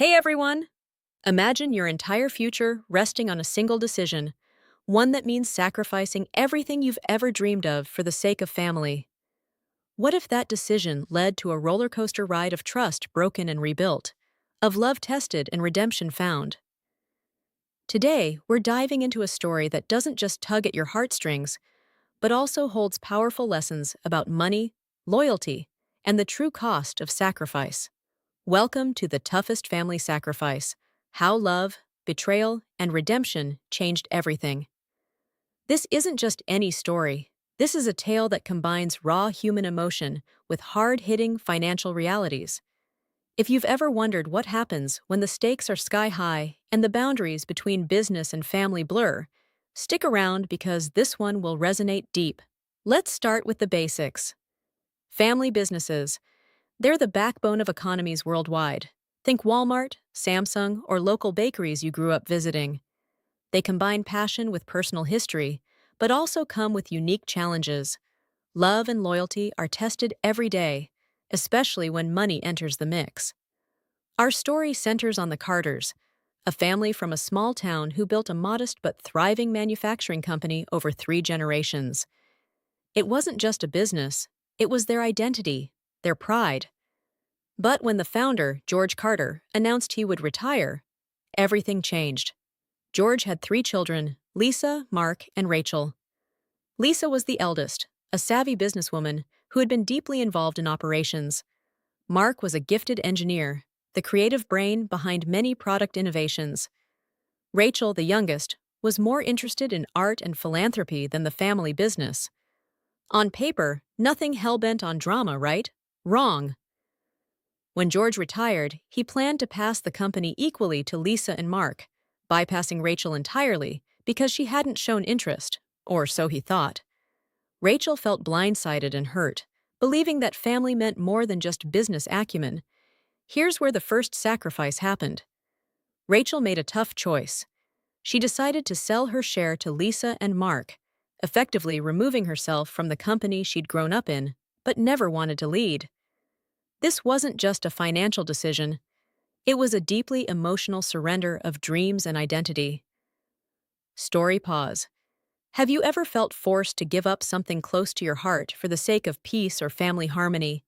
Hey everyone! Imagine your entire future resting on a single decision, one that means sacrificing everything you've ever dreamed of for the sake of family. What if that decision led to a roller coaster ride of trust broken and rebuilt, of love tested and redemption found? Today, we're diving into a story that doesn't just tug at your heartstrings, but also holds powerful lessons about money, loyalty, and the true cost of sacrifice. Welcome to the toughest family sacrifice: how love, betrayal, and redemption changed everything. This isn't just any story. This is a tale that combines raw human emotion with hard-hitting financial realities. If you've ever wondered what happens when the stakes are sky high and the boundaries between business and family blur, stick around because this one will resonate deep. Let's start with the basics. Family businesses. They're the backbone of economies worldwide. Think Walmart, Samsung, or local bakeries you grew up visiting. They combine passion with personal history, but also come with unique challenges. Love and loyalty are tested every day, especially when money enters the mix. Our story centers on the Carters, a family from a small town who built a modest but thriving manufacturing company over 3 generations. It wasn't just a business, it was their identity, their pride. But when the founder, George Carter, announced he would retire, everything changed. George had 3 children: Lisa, Mark, and Rachel. Lisa was the eldest, a savvy businesswoman who had been deeply involved in operations. Mark was a gifted engineer, the creative brain behind many product innovations. Rachel, the youngest, was more interested in art and philanthropy than the family business. On paper, nothing hell-bent on drama, right? Wrong. When George retired, he planned to pass the company equally to Lisa and Mark, bypassing Rachel entirely because she hadn't shown interest, or so he thought. Rachel felt blindsided and hurt, believing that family meant more than just business acumen. Here's where the first sacrifice happened. Rachel made a tough choice. She decided to sell her share to Lisa and Mark, effectively removing herself from the company she'd grown up in, but never wanted to lead. This wasn't just a financial decision. It was a deeply emotional surrender of dreams and identity. Story pause. Have you ever felt forced to give up something close to your heart for the sake of peace or family harmony?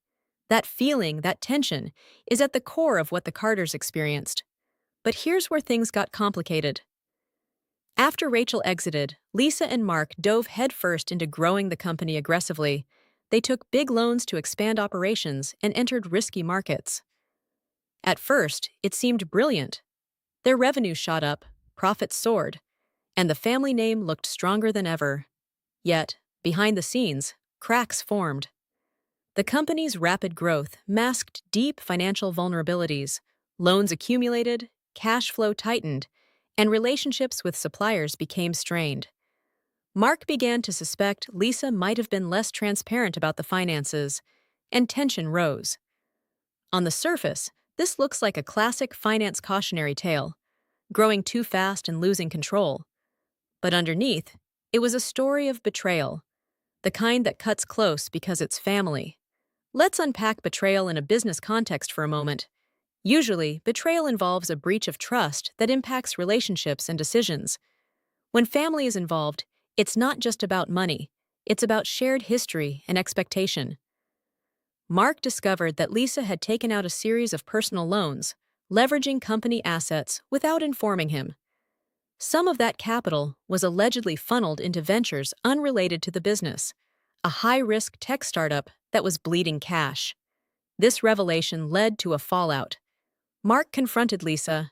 That feeling, that tension, is at the core of what the Carters experienced. But here's where things got complicated. After Rachel exited, Lisa and Mark dove headfirst into growing the company aggressively. They took big loans to expand operations and entered risky markets. At first, it seemed brilliant. Their revenue shot up, profits soared, and the family name looked stronger than ever. Yet, behind the scenes, cracks formed. The company's rapid growth masked deep financial vulnerabilities. Loans accumulated, cash flow tightened, and relationships with suppliers became strained. Mark began to suspect Lisa might have been less transparent about the finances, and tension rose. On the surface, this looks like a classic finance cautionary tale, growing too fast and losing control. But underneath, it was a story of betrayal, the kind that cuts close because it's family. Let's unpack betrayal in a business context for a moment. Usually, betrayal involves a breach of trust that impacts relationships and decisions. When family is involved, it's not just about money, it's about shared history and expectation. Mark discovered that Lisa had taken out a series of personal loans, leveraging company assets without informing him. Some of that capital was allegedly funneled into ventures unrelated to the business, a high-risk tech startup that was bleeding cash. This revelation led to a fallout. Mark confronted Lisa.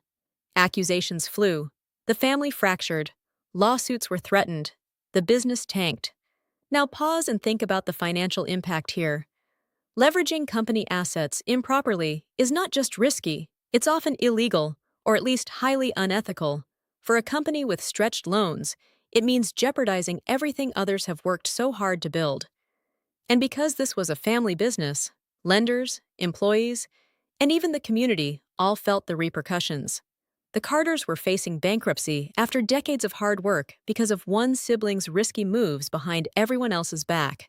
Accusations flew. The family fractured. Lawsuits were threatened. The business tanked. Now pause and think about the financial impact here. Leveraging company assets improperly is not just risky, it's often illegal, or at least highly unethical. For a company with stretched loans, it means jeopardizing everything others have worked so hard to build. And because this was a family business, lenders, employees, and even the community all felt the repercussions. The Carters were facing bankruptcy after decades of hard work because of one sibling's risky moves behind everyone else's back.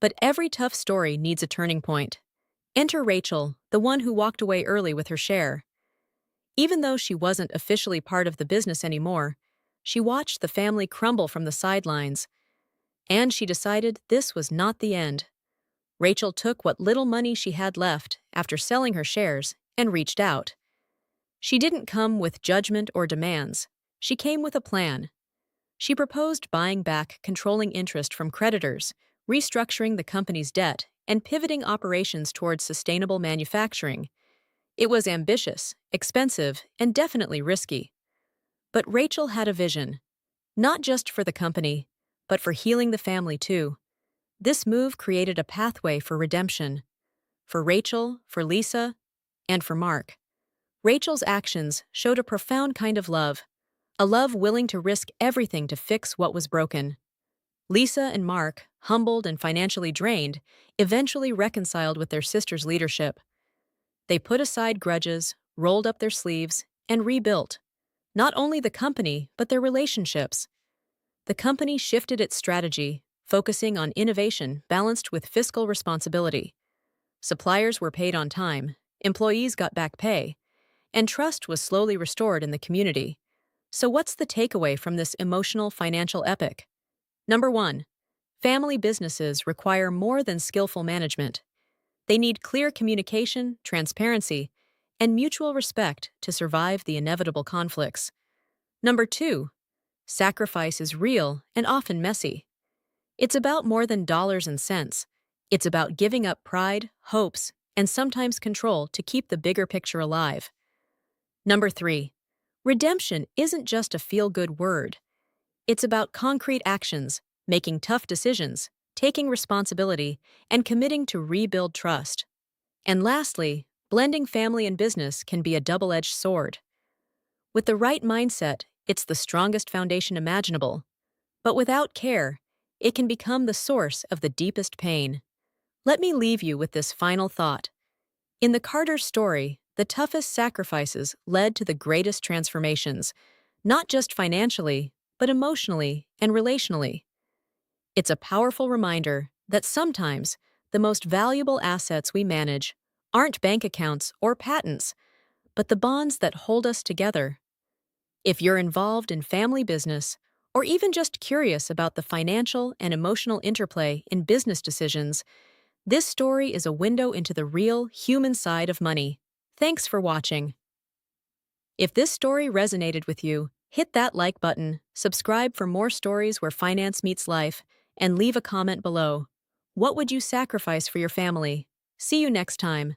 But every tough story needs a turning point. Enter Rachel, the one who walked away early with her share. Even though she wasn't officially part of the business anymore, she watched the family crumble from the sidelines, and she decided this was not the end. Rachel took what little money she had left after selling her shares and reached out. She didn't come with judgment or demands. She came with a plan. She proposed buying back controlling interest from creditors, restructuring the company's debt, and pivoting operations towards sustainable manufacturing. It was ambitious, expensive, and definitely risky. But Rachel had a vision, not just for the company, but for healing the family too. This move created a pathway for redemption. For Rachel, for Lisa, and for Mark. Rachel's actions showed a profound kind of love, a love willing to risk everything to fix what was broken. Lisa and Mark, humbled and financially drained, eventually reconciled with their sister's leadership. They put aside grudges, rolled up their sleeves, and rebuilt. Not only the company, but their relationships. The company shifted its strategy, focusing on innovation balanced with fiscal responsibility. Suppliers were paid on time, employees got back pay, and trust was slowly restored in the community. So what's the takeaway from this emotional financial epic? Number 1. Family businesses require more than skillful management. They need clear communication, transparency, and mutual respect to survive the inevitable conflicts. Number 2. Sacrifice is real and often messy. It's about more than dollars and cents. It's about giving up pride, hopes, and sometimes control to keep the bigger picture alive. Number 3. Redemption isn't just a feel-good word. It's about concrete actions, making tough decisions, taking responsibility, and committing to rebuild trust. And lastly, blending family and business can be a double-edged sword. With the right mindset, it's the strongest foundation imaginable. But without care, it can become the source of the deepest pain. Let me leave you with this final thought. In the Carter story, the toughest sacrifices led to the greatest transformations, not just financially, but emotionally and relationally. It's a powerful reminder that sometimes the most valuable assets we manage aren't bank accounts or patents, but the bonds that hold us together. If you're involved in family business, or even just curious about the financial and emotional interplay in business decisions, this story is a window into the real, human side of money. Thanks for watching. If this story resonated with you, hit that like button, subscribe for more stories where finance meets life, and leave a comment below. What would you sacrifice for your family? See you next time.